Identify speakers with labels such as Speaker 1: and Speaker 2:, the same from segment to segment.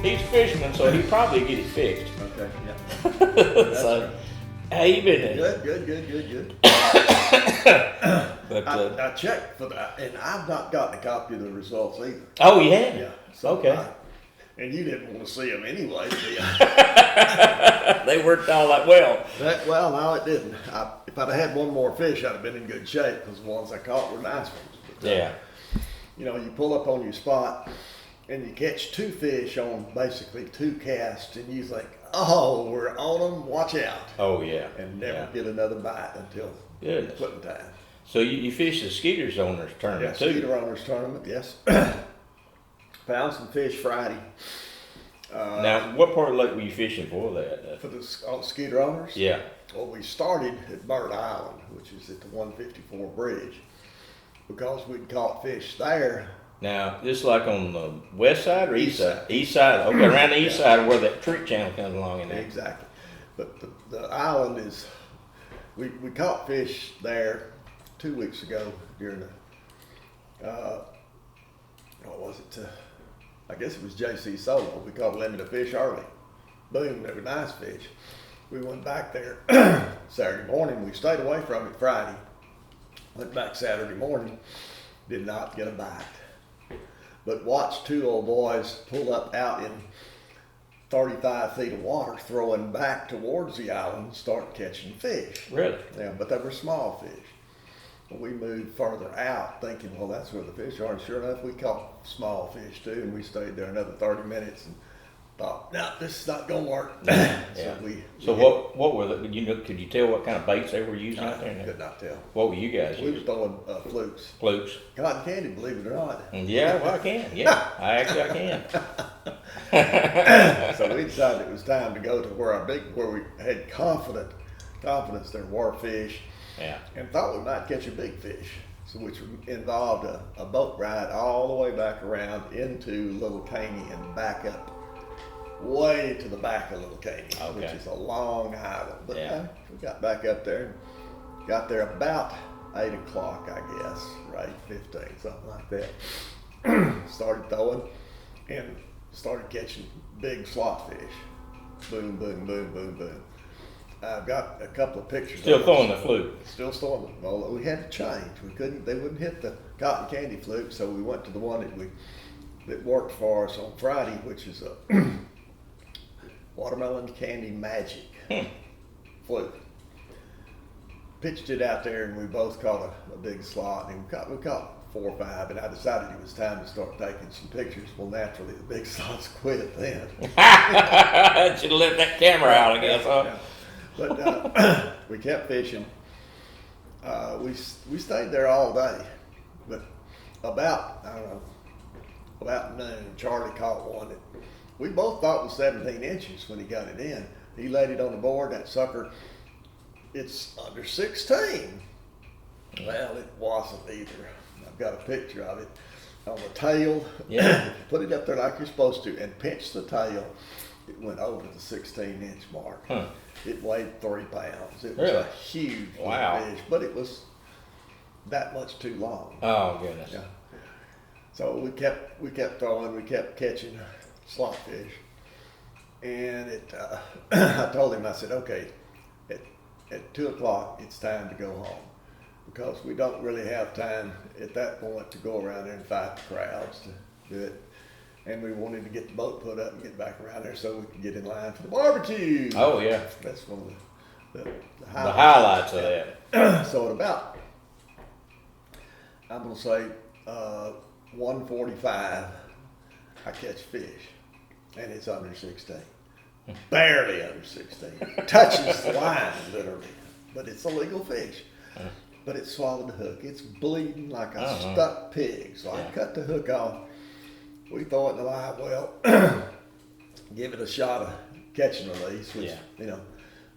Speaker 1: He's a fisherman, so he'd probably get it fixed.
Speaker 2: Okay, yeah.
Speaker 1: So, how you been?
Speaker 2: Good.
Speaker 1: But
Speaker 2: I checked for that, and I've not gotten a copy of the results either.
Speaker 1: oh, you have?
Speaker 2: Yeah. So
Speaker 1: Okay.
Speaker 2: And you didn't want to see them anyway, did you?
Speaker 1: They worked all that well.
Speaker 2: Well, no, it didn't. If I'd have had one more fish, I'd have been in good shape because the ones I caught were nice ones. But,
Speaker 1: Yeah.
Speaker 2: You know, you pull up on your spot and you catch 2 fish on basically 2 casts, and you think, oh, we're on them, watch out.
Speaker 1: Oh, yeah.
Speaker 2: And never get another bite until
Speaker 1: Goodness.
Speaker 2: putting time.
Speaker 1: So you fished the Skeeter's Owners tournament too?
Speaker 2: Skeeter Owners tournament, yes. Found some fish Friday.
Speaker 1: Now, what part of the lake were you fishing for that?
Speaker 2: For the Skeeter Owners?
Speaker 1: Yeah.
Speaker 2: Well, we started at Bird Island, which is at the 154 bridge, because we'd caught fish there.
Speaker 1: Now, this like on the west side or east side?
Speaker 2: side.
Speaker 1: East side. Okay, around the east side where that creek channel comes along in there.
Speaker 2: Exactly. But the island is, we caught fish there 2 weeks ago during the, what was it? I guess it was JC Solo. We caught a limit of fish early. Boom, they were nice fish. We went back there Saturday morning. We stayed away from it Friday. Went back Saturday morning. Did not get a bite. But watched 2 old boys pull up out in 35 feet of water, throwing back towards the island and start catching fish.
Speaker 1: Really?
Speaker 2: Yeah, but they were small fish. We moved further out thinking, well, that's where the fish are. And sure enough, we caught small fish too. And we stayed there another 30 minutes and thought, no, this is not going to work.
Speaker 1: Yeah.
Speaker 2: So
Speaker 1: what were the, could you tell what kind of baits they were using out there?
Speaker 2: I could not tell.
Speaker 1: What were you guys
Speaker 2: We were
Speaker 1: using?
Speaker 2: throwing flukes.
Speaker 1: Flukes.
Speaker 2: Cotton candy, believe it or not.
Speaker 1: Yeah, well, I can. Yeah, I can.
Speaker 2: So we decided it was time to go to where we had confidence there were fish.
Speaker 1: Yeah.
Speaker 2: And thought we might catch a big fish, so which involved a boat ride all the way back around into Little Caney and back up way to the back of Little Caney, which is a long island. But we got back up there, got there about 8 o'clock, I guess, right, 15, something like that. Started throwing and started catching big slot fish. Boom, boom, boom, boom, boom. I've got a couple of pictures.
Speaker 1: Still throwing the fluke.
Speaker 2: Still throwing them. Well, we had to change. They wouldn't hit the cotton candy fluke, so we went to the one that worked for us on Friday, which is a watermelon candy magic fluke. Pitched it out there, and we both caught a big slot, and we caught 4 or 5, and I decided it was time to start taking some pictures. Well, naturally, the big slots quit then.
Speaker 1: Should have left that camera out, I guess, huh?
Speaker 2: Yeah. But we kept fishing. We stayed there all day, but about noon, Charlie caught one that we both thought was 17 inches when he got it in. He laid it on the board. That sucker, it's under 16. Well, it wasn't either. I've got a picture of it on the tail.
Speaker 1: Yeah.
Speaker 2: Put it up there like you're supposed to and pinch the tail. It went over the 16-inch mark.
Speaker 1: Huh.
Speaker 2: It weighed 3 pounds. It was
Speaker 1: Really?
Speaker 2: a huge fish, but it was that much too long.
Speaker 1: Oh, goodness.
Speaker 2: Yeah. So we kept throwing, we kept catching slot fish, and I told him, I said, okay, at 2 o'clock it's time to go home, because we don't really have time at that point to go around there and fight the crowds to do it. And we wanted to get the boat put up and get back around there so we could get in line for the barbecue.
Speaker 1: Oh, yeah.
Speaker 2: That's one of the
Speaker 1: highlights of that.
Speaker 2: So at about, I'm going to say 1:45, I catch fish, and it's under 16. Barely under 16. Touches the line, literally. But it's a legal fish. But it swallowed the hook. It's bleeding like a stuck pig. So I cut the hook off. We throw it in the live well, give it a shot of catch and release, which,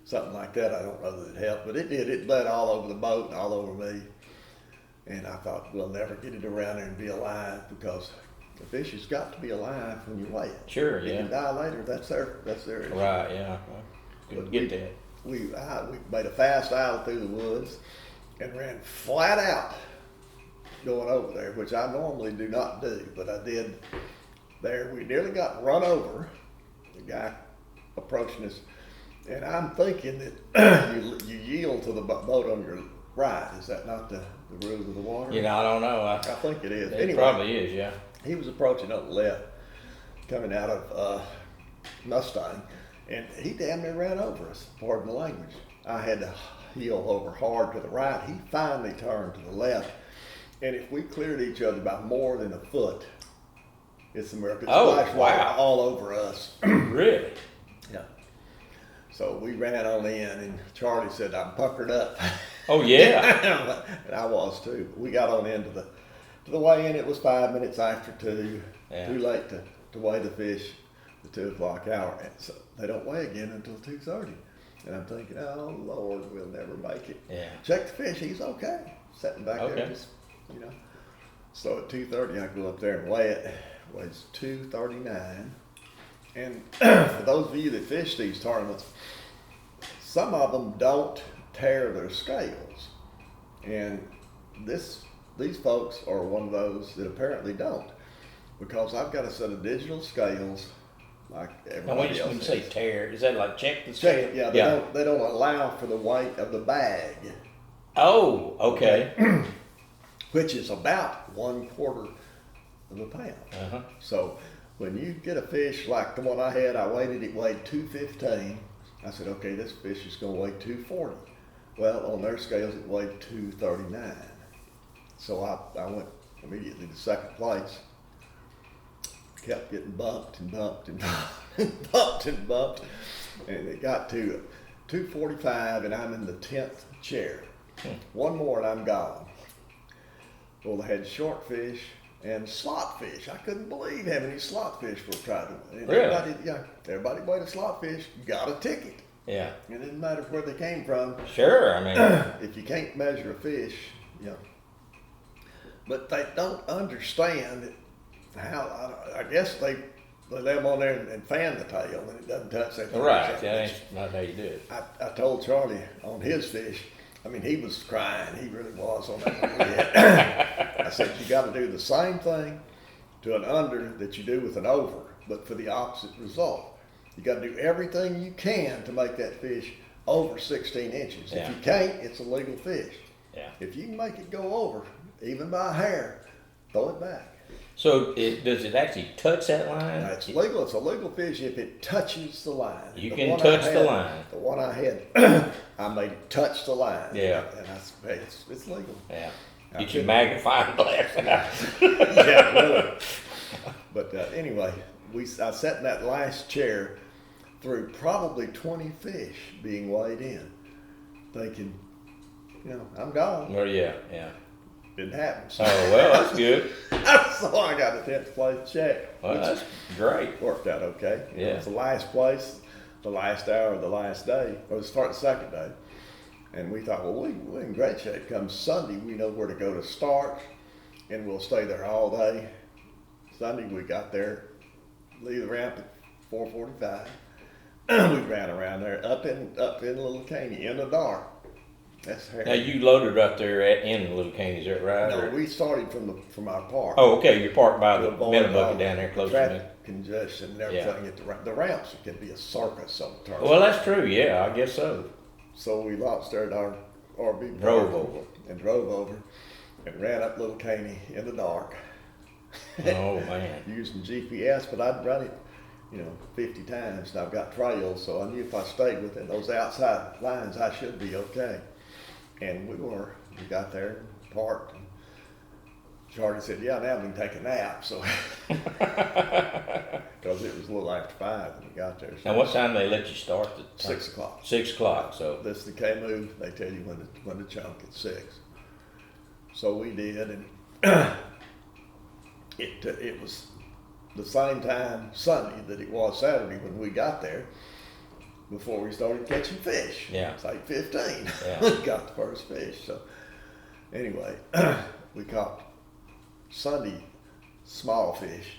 Speaker 2: something like that. I don't know that it helped, but it did. It bled all over the boat and all over me. And I thought, we'll never get it around there and be alive, because the fish has got to be alive when you weigh it.
Speaker 1: Sure,
Speaker 2: It can die later. That's their issue.
Speaker 1: Right, yeah. Couldn't get that.
Speaker 2: We made a fast isle through the woods and ran flat out going over there, which I normally do not do, but I did there. We nearly got run over. The guy approaching us, and I'm thinking that you yield to the boat on your right. Is that not the rules of the water?
Speaker 1: You know, I don't know.
Speaker 2: I think it is.
Speaker 1: It
Speaker 2: Anyway,
Speaker 1: probably is, yeah.
Speaker 2: he was approaching on the left, coming out of Mustang, and he damn near ran over us. Pardon the language. I had to heel over hard to the right. He finally turned to the left, and if we cleared each other by more than a foot, it's a miracle. It's
Speaker 1: Oh,
Speaker 2: water
Speaker 1: wow.
Speaker 2: all over us.
Speaker 1: Really?
Speaker 2: Yeah. So we ran on in, and Charlie said, "I'm puckered up."
Speaker 1: Oh, yeah.
Speaker 2: And I was too. We got on into the weigh-in. It was 5 minutes after 2.
Speaker 1: Yeah.
Speaker 2: Too late to weigh the fish, the 2 o'clock hour. And so they don't weigh again until 2:30. And I'm thinking, oh Lord, we'll never make it.
Speaker 1: Yeah.
Speaker 2: Check the fish. He's okay. Sitting back
Speaker 1: Okay.
Speaker 2: there, just So at 2:30, I go up there and weigh it. It weighs 239. And for those of you that fish these tournaments, some of them don't tear their scales, and these folks are one of those that apparently don't, because I've got a set of digital scales like
Speaker 1: Now, when
Speaker 2: everybody
Speaker 1: you
Speaker 2: else
Speaker 1: say
Speaker 2: has.
Speaker 1: tear, is that like check the
Speaker 2: Check
Speaker 1: scale?
Speaker 2: it, yeah. They don't allow for the weight of the bag,
Speaker 1: Oh, okay.
Speaker 2: which is about 1/4 of a pound.
Speaker 1: Uh-huh.
Speaker 2: So when you get a fish like the one I had, I weighed it weighed 215. I said, okay, this fish is going to weigh 240. Well, on their scales, it weighed 239. So I went immediately to second place. Kept getting bumped and bumped and bumped, bumped and bumped. And it got to 245, and I'm in the 10th chair. One more and I'm gone. Well, they had short fish and slot fish. I couldn't believe how many slot fish were trying to win.
Speaker 1: Really?
Speaker 2: Everybody weighed a slot fish, got a ticket.
Speaker 1: Yeah.
Speaker 2: It didn't matter where they came from.
Speaker 1: Sure, I mean.
Speaker 2: If you can't measure a fish, But they don't understand how, I guess they let them on there and fan the tail, and it doesn't touch that fish.
Speaker 1: Right, that ain't not how you do it.
Speaker 2: I told Charlie on his fish, I mean, he was crying. He really was on that one we had. I said, you got to do the same thing to an under that you do with an over, but for the opposite result. You got to do everything you can to make that fish over 16 inches.
Speaker 1: Yeah.
Speaker 2: If you can't, it's a legal fish.
Speaker 1: Yeah.
Speaker 2: If you can make it go over, even by a hair, throw it back.
Speaker 1: So does it actually touch that line?
Speaker 2: Now, it's legal. It's a legal fish if it touches the line.
Speaker 1: You
Speaker 2: The
Speaker 1: can
Speaker 2: one I
Speaker 1: touch the
Speaker 2: had-
Speaker 1: line.
Speaker 2: The one I had, I made it touch the line.
Speaker 1: Yeah.
Speaker 2: And I said, hey, it's legal.
Speaker 1: Yeah.
Speaker 2: I
Speaker 1: Get your
Speaker 2: couldn't-
Speaker 1: magnifying glass out.
Speaker 2: Yeah, really. But anyway, I sat in that last chair through probably 20 fish being weighed in, thinking, I'm gone.
Speaker 1: Oh, yeah, yeah.
Speaker 2: Didn't happen.
Speaker 1: Oh, well, that's good.
Speaker 2: So I got a 10th place check.
Speaker 1: Well,
Speaker 2: which
Speaker 1: that's great.
Speaker 2: worked out okay.
Speaker 1: Yeah.
Speaker 2: It was the last place, the last hour of the last day, or the start of the second day. And we thought, well, we're in great shape. Come Sunday, we know where to go to start, and we'll stay there all day. Sunday, we got there, leave the ramp at 4:45. We ran around there, up in Little Caney in the dark. That's
Speaker 1: Now,
Speaker 2: hairy.
Speaker 1: you loaded right there in Little Caney, is that right?
Speaker 2: No,
Speaker 1: or-
Speaker 2: we started from our park.
Speaker 1: Oh, okay, you're parked by
Speaker 2: To
Speaker 1: the
Speaker 2: avoid
Speaker 1: middle
Speaker 2: all
Speaker 1: bucket down there close to me.
Speaker 2: traffic congestion and everything at the ramps. It can be a circus on the turn.
Speaker 1: Well, that's true, yeah, I guess so.
Speaker 2: So we lost there at our RV
Speaker 1: Drove
Speaker 2: park
Speaker 1: over.
Speaker 2: and drove over and ran up Little Caney in the dark.
Speaker 1: Oh, man.
Speaker 2: Using GPS, but I'd run it, 50 times, and I've got trails, so I knew if I stayed within those outside lines, I should be okay. And we got there, parked, and Charlie said, yeah, now we can take a nap, so, because it was a little after 5 when we got there. So
Speaker 1: Now, what time they let you start?
Speaker 2: 6 o'clock.
Speaker 1: 6 o'clock, so.
Speaker 2: This is the K-move, they tell you when to chunk at 6. So we did, and it was the same time Sunday that it was Saturday when we got there, before we started catching fish.
Speaker 1: Yeah.
Speaker 2: It's 8:15.
Speaker 1: Yeah.
Speaker 2: We got the first fish. So anyway, we caught Sunday small fish,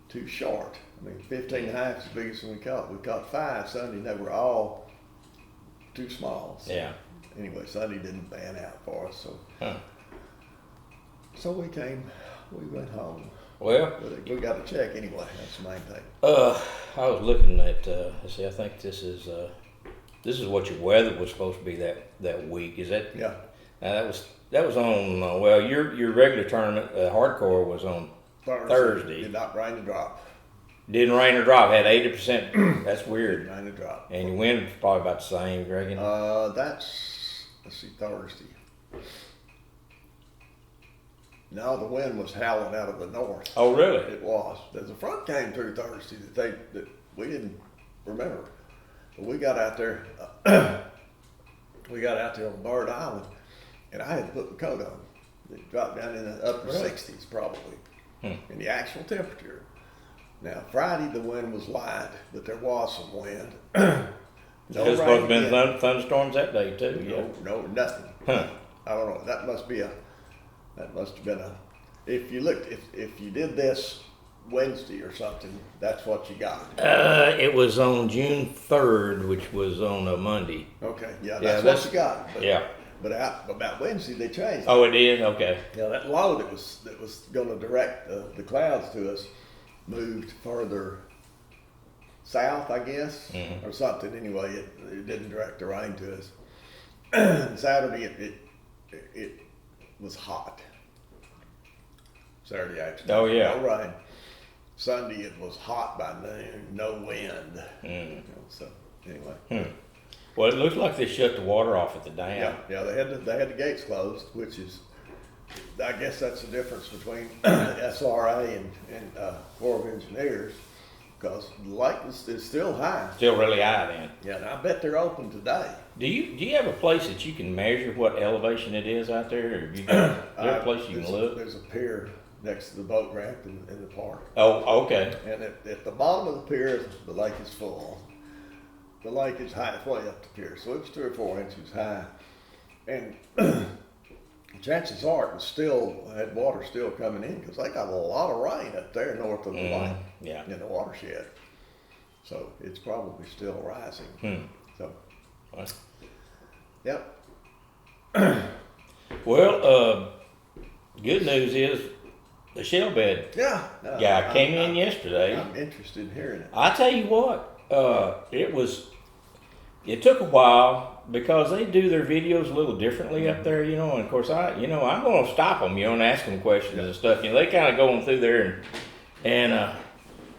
Speaker 2: too short. I mean, 15 and a half is the biggest one we caught. We caught 5 Sunday, and they were all too small. So
Speaker 1: Yeah.
Speaker 2: anyway, Sunday didn't pan out for us. So
Speaker 1: Huh.
Speaker 2: so we went home.
Speaker 1: Well,
Speaker 2: we got to check anyway. That's the main thing.
Speaker 1: I was looking at. Let's see. I think this is what your weather was supposed to be that week. Is that?
Speaker 2: Yeah.
Speaker 1: That was on. Well, your regular tournament, hardcore, was on Thursday.
Speaker 2: Did not rain a drop.
Speaker 1: Didn't rain or drop. Had 80%. That's weird.
Speaker 2: Didn't rain a drop.
Speaker 1: And your wind was probably about the same, you reckon?
Speaker 2: Let's see, Thursday. No, the wind was howling out of the north.
Speaker 1: Oh, really?
Speaker 2: It was. There's a front came through Thursday that we didn't remember. But we got out there. We got out there on Bird Island, and I had to put the coat on. It dropped down in the upper 60s probably, in the actual temperature. Now Friday the wind was light, but there was some wind.
Speaker 1: There's supposed to have been thunderstorms that day too.
Speaker 2: No, nothing.
Speaker 1: Huh.
Speaker 2: I don't know. That must have been a. If you looked, if you did this Wednesday or something, that's what you got.
Speaker 1: It was on June 3rd, which was on a Monday.
Speaker 2: Okay, that's what you got. But,
Speaker 1: yeah.
Speaker 2: But about Wednesday they changed.
Speaker 1: Oh, it did. Okay.
Speaker 2: Yeah, that low that was going to direct the clouds to us moved further south, I guess, or something. Anyway, it didn't direct the rain to us. And Saturday it was hot. Saturday actually.
Speaker 1: Oh yeah.
Speaker 2: No rain. Sunday it was hot by noon, no wind. So anyway.
Speaker 1: Well, it looks like they shut the water off at the dam.
Speaker 2: Yeah. They had the gates closed, which is, I guess that's the difference between SRA and Corps of Engineers, because the lake is still high.
Speaker 1: Still really high then.
Speaker 2: Yeah, and I bet they're open today.
Speaker 1: Do you have a place that you can measure what elevation it is out there, or have you got is there a place you can look?
Speaker 2: There's a pier next to the boat ramp in the park.
Speaker 1: Oh, okay.
Speaker 2: And at the bottom of the pier, the lake is full. The lake is halfway up the pier, so it's 3 or 4 inches high. And chances are it had water still coming in, because they got a lot of rain up there north of the lake in the watershed. So it's probably still rising. So,
Speaker 1: What?
Speaker 2: yep.
Speaker 1: Well, good news is the shell bed
Speaker 2: Yeah.
Speaker 1: guy came in yesterday.
Speaker 2: I'm interested in hearing it.
Speaker 1: I tell you what, it took a while because they do their videos a little differently up there, and of course I'm going to stop them, and ask them questions and stuff. They kind of going through there and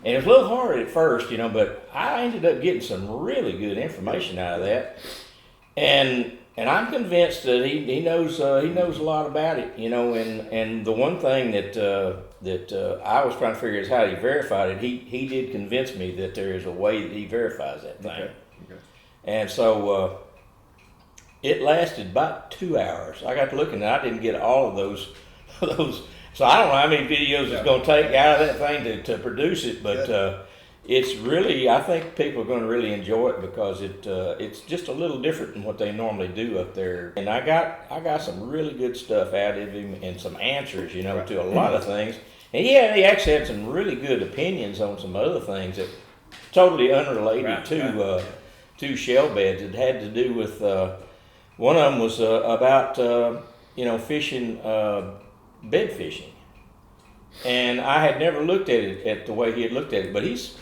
Speaker 1: it was a little hard at first, but I ended up getting some really good information out of that, and I'm convinced that he knows a lot about it, and the one thing that I was trying to figure is how he verified it. He did convince me that there is a way that he verifies that thing.
Speaker 2: Okay.
Speaker 1: And so it lasted about 2 hours. I got to looking, and I didn't get all of those. So I don't know how many videos it's going to take out of that thing to produce it, but it's really, I think people are going to really enjoy it, because it's just a little different than what they normally do up there. And I got some really good stuff out of him and some answers, to a lot of things. And he actually had some really good opinions on some other things that totally unrelated to shell beds. It had to do with one of them was about fishing, bed fishing, and I had never looked at it at the way he had looked at it. But he's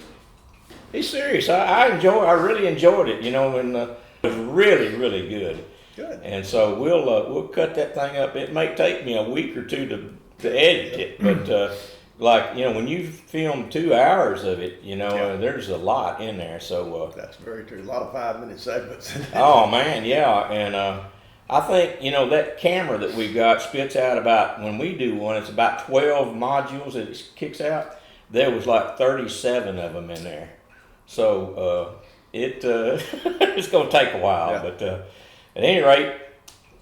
Speaker 1: serious. I really enjoyed it, and it was really really good.
Speaker 2: Good.
Speaker 1: And so we'll cut that thing up. It may take me a week or two to edit it, but when you film 2 hours of it, there's a lot in there. So
Speaker 2: That's very true. A lot of 5-minute segments.
Speaker 1: oh man, yeah, and I think that camera that we've got spits out about, when we do one, it's about 12 modules that it kicks out. There was like 37 of them in there, so it's going to take a while. But at any rate,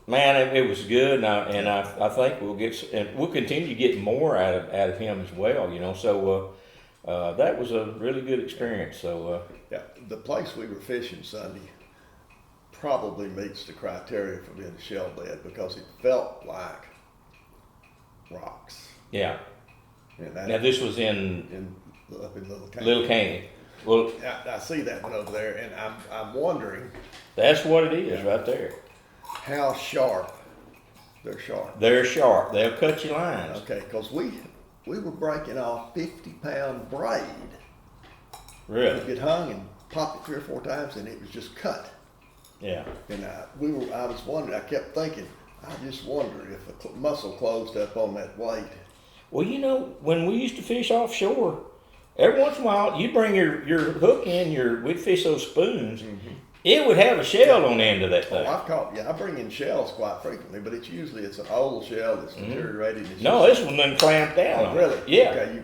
Speaker 1: man, it was good, and I think we'll continue to get more out of him as well. So that was a really good experience. So
Speaker 2: the place we were fishing Sunday probably meets the criteria for being a shell bed, because it felt like rocks.
Speaker 1: Yeah.
Speaker 2: And
Speaker 1: Now this was
Speaker 2: up in Little Canyon.
Speaker 1: Little Canyon. Well,
Speaker 2: I see that one over there, and I'm wondering
Speaker 1: that's what it is right there.
Speaker 2: how sharp they're sharp.
Speaker 1: They're sharp. They'll cut your lines.
Speaker 2: Okay, because we we were breaking off 50-pound braid.
Speaker 1: Really?
Speaker 2: You get hung and pop it 3 or 4 times, and it was just cut.
Speaker 1: Yeah.
Speaker 2: And I was wondering. I kept thinking. I just wonder if a muscle closed up on that weight.
Speaker 1: Well, you know, when we used to fish offshore, every once in a while, you'd bring your hook in, we'd fish those spoons. Mm-hmm. It would have a shell on the end of that thing.
Speaker 2: I bring in shells quite frequently, but it's usually an old shell that's deteriorated.
Speaker 1: Mm-hmm. No, this one done clamped down.
Speaker 2: Oh, really?
Speaker 1: Yeah.
Speaker 2: Okay,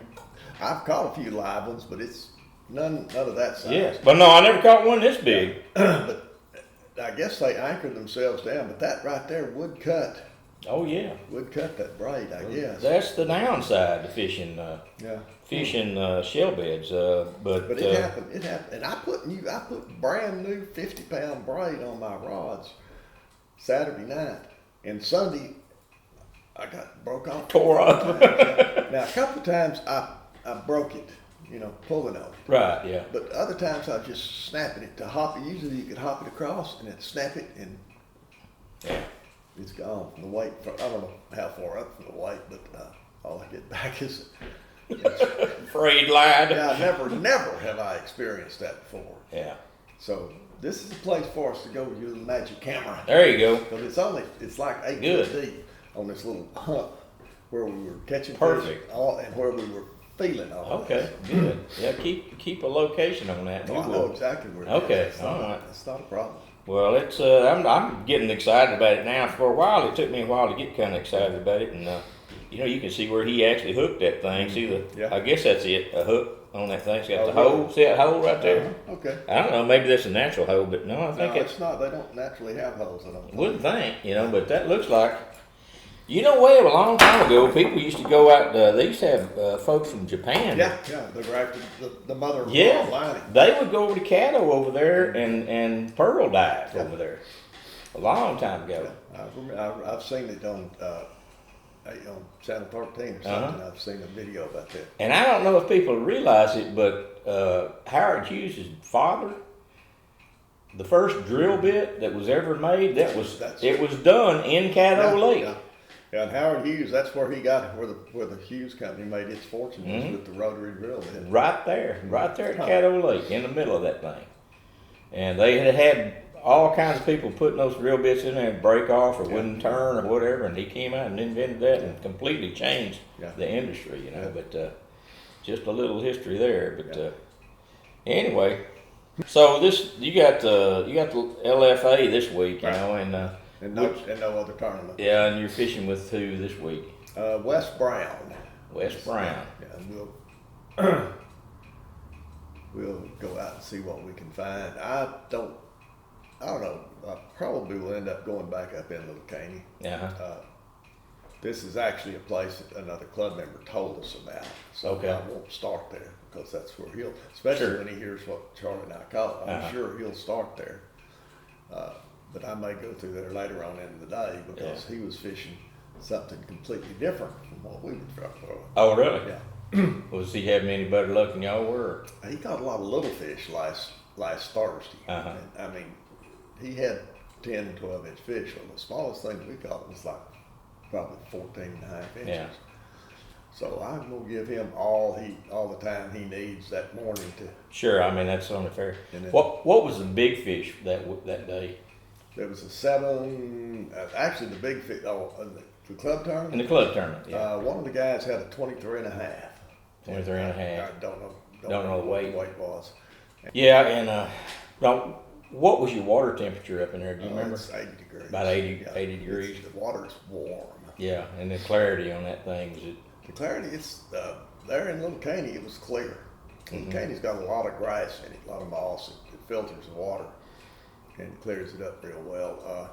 Speaker 2: I've caught a few live ones, but it's none of that size.
Speaker 1: Yeah, but no, I never caught one this big.
Speaker 2: But I guess they anchor themselves down, but that right there would cut.
Speaker 1: Oh yeah.
Speaker 2: Would cut that braid, I guess.
Speaker 1: That's the downside to fishing. Fishing shell beds, but
Speaker 2: it happened. It happened, and I put brand new 50-pound braid on my rods Saturday night, and Sunday I broke off.
Speaker 1: Tore up.
Speaker 2: Now a couple of times I broke it, pulling on it.
Speaker 1: Right. Yeah.
Speaker 2: But other times I was just snapping it to hop it. Usually you could hop it across and then snap it, and it's gone from the weight. I don't know how far up from the weight, but all I get back is.
Speaker 1: Frayed line.
Speaker 2: Yeah, never have I experienced that before.
Speaker 1: Yeah.
Speaker 2: So this is a place for us to go with your little magic camera.
Speaker 1: There you go.
Speaker 2: Because it's like 8 feet deep on this little hump where we were catching fish, and where we were feeling all.
Speaker 1: Okay, good. Yeah, keep a location on that.
Speaker 2: I know exactly where.
Speaker 1: Okay,
Speaker 2: all right. It's not a problem.
Speaker 1: Well, it's I'm getting excited about it now. For a while, it took me a while to get kind of excited about it, and you can see where he actually hooked that thing. See I guess that's it, a hook on that thing. It's got the hole. See that hole right there?
Speaker 2: Okay.
Speaker 1: I don't know, maybe that's a natural hole, but no, I think
Speaker 2: it's not. They don't naturally have holes. I don't think.
Speaker 1: Wouldn't think, but that looks like, way a long time ago, people used to go out, they used to have folks from Japan.
Speaker 2: Yeah, they were after the mother of lining.
Speaker 1: They would go over to Caddo over there and pearl dive over there a long time ago.
Speaker 2: Yeah, I've seen it on Channel 13 or something. I've seen a video about that.
Speaker 1: And I don't know if people realize it, but Howard Hughes' father, the first drill bit that was ever made, it was done in Caddo Lake.
Speaker 2: Yeah, and Howard Hughes, that's where he got where the Hughes company made its fortune, was with the rotary drill bit. Right there
Speaker 1: at Caddo Lake, in the middle of that thing. And they had all kinds of people putting those drill bits in there and break off or wouldn't turn or whatever, and he came out and invented that and completely changed the industry, but just a little history there. But anyway, so you got the LFA this week, and
Speaker 2: no other tournament.
Speaker 1: Yeah, and you're fishing with who this week?
Speaker 2: Wes Brown.
Speaker 1: Wes Brown.
Speaker 2: Yeah, and we'll go out and see what we can find. I don't know. I probably will end up going back up in Little Caney. This is actually a place that another club member told us about. So I won't start there because that's where especially when he hears what Charlie and I caught, I'm sure he'll start there. But I may go through there later on in the day because he was fishing something completely different from what we would throw.
Speaker 1: Oh, really?
Speaker 2: Yeah.
Speaker 1: Was he having any better luck than y'all were?
Speaker 2: He caught a lot of little fish last Thursday. And, I mean, he had 10 and 12-inch fish. Well, the smallest thing we caught was like probably 14 and a half inches. Yeah. So I'm going to give him all the time he needs that morning to.
Speaker 1: Sure, I mean, that's only fair. What was the big fish that day?
Speaker 2: There was a 7, actually the big fish, the club tournament?
Speaker 1: In the club tournament, yeah.
Speaker 2: One of the guys had a 23 and a half.
Speaker 1: 23 and a half.
Speaker 2: I don't
Speaker 1: know the weight.
Speaker 2: What the weight was.
Speaker 1: Yeah, and now, what was your water temperature up in there? Do you remember?
Speaker 2: It's 80 degrees.
Speaker 1: About 80 degrees.
Speaker 2: The water's warm.
Speaker 1: Yeah, and the clarity on that thing, was it?
Speaker 2: The clarity, it's, there in Little Caney, it was clear. Little Caney's got a lot of grass in it, a lot of moss. It filters the water and clears it up real well.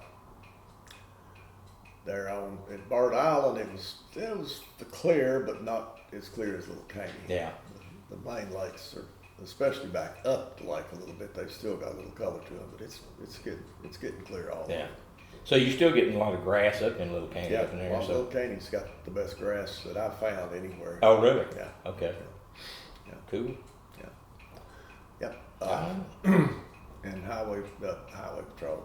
Speaker 2: There at Bird Island, it was clear, but not as clear as Little Caney.
Speaker 1: Yeah.
Speaker 2: The main lakes are, especially back up the lake a little bit, they've still got a little color to them, but it's getting clear all the way.
Speaker 1: So you're still getting a lot of grass up in Little Caney up in there.
Speaker 2: Well, Little Caney's got the best grass that I've found anywhere.
Speaker 1: Oh, really?
Speaker 2: Yeah.
Speaker 1: Okay.
Speaker 2: Yeah.
Speaker 1: Cool.
Speaker 2: Yeah. Yep. And highway patrol.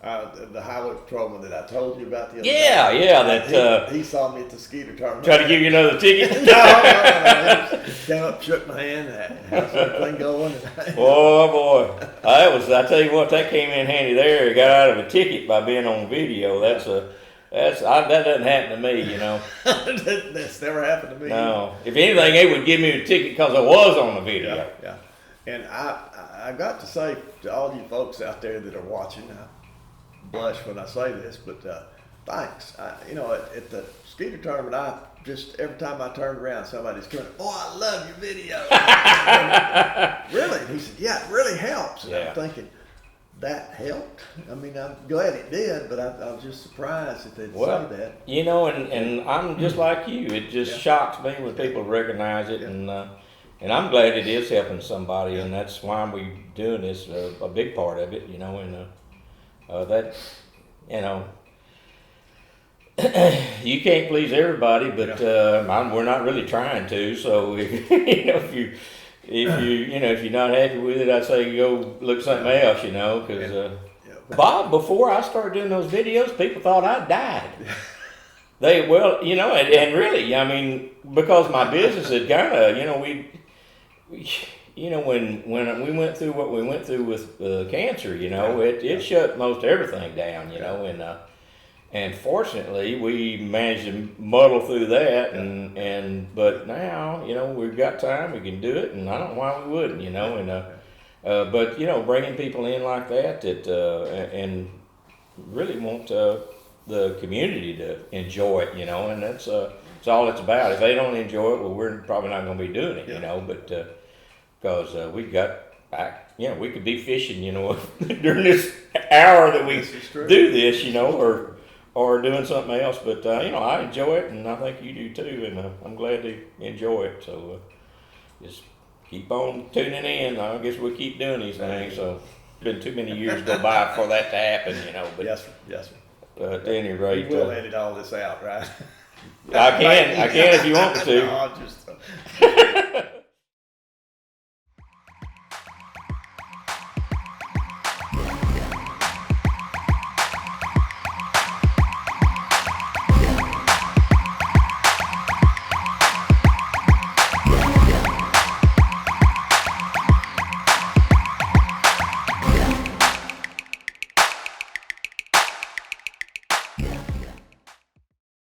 Speaker 2: The highway patrolman that I told you about the other
Speaker 1: Yeah,
Speaker 2: day.
Speaker 1: yeah, that,
Speaker 2: he saw me at the Skeeter terminal.
Speaker 1: try to give you another ticket.
Speaker 2: No. He came up, shook my hand, how's everything going?
Speaker 1: Boy. I tell you what, that came in handy there. He got out of a ticket by being on video. That doesn't happen to me, you know.
Speaker 2: That's never happened to me.
Speaker 1: No. If anything, they would give me a ticket because I was on the video.
Speaker 2: Yeah. And I got to say to all you folks out there that are watching, I blush when I say this, but thanks. At the Skeeter tournament, every time I turned around, somebody's coming, "Oh, I love your video." Really? And he said, "Yeah, it really helps." And I'm thinking, that helped? I mean, I'm glad it did, but I was just surprised that they'd say that.
Speaker 1: You know, and I'm just like you. It just shocks me when people recognize it, and I'm glad it is helping somebody, and that's why we're doing this, a big part of it, you know, and that, you know, you can't please everybody, but we're not really trying to. So if you're not happy with it, I'd say go look at something else, you know, because Bob, before I started doing those videos, people thought I died. And really, I mean, because my business had kind of, when we went through what we went through with cancer, you know, it shut most everything down, you know, and fortunately we managed to muddle through that, but now, you know, we've got time, we can do it, and I don't know why we wouldn't, you know, but you know, bringing people in like that and really want the community to enjoy it, you know, and that's all it's about. If they don't enjoy it, well, we're probably not going to be doing it, you know, but because we could be fishing, you know, during this hour that we do this, you know, or doing something else. But I enjoy it, and I think you do too, and I'm glad to enjoy it. So just keep on tuning in. I guess we'll keep doing these things. So it's been too many years go by for that to happen, you know. But
Speaker 2: yes, sir.
Speaker 1: But at any rate,
Speaker 2: you will edit all this out, right?
Speaker 1: I can if you want me to.
Speaker 2: No, I'm just.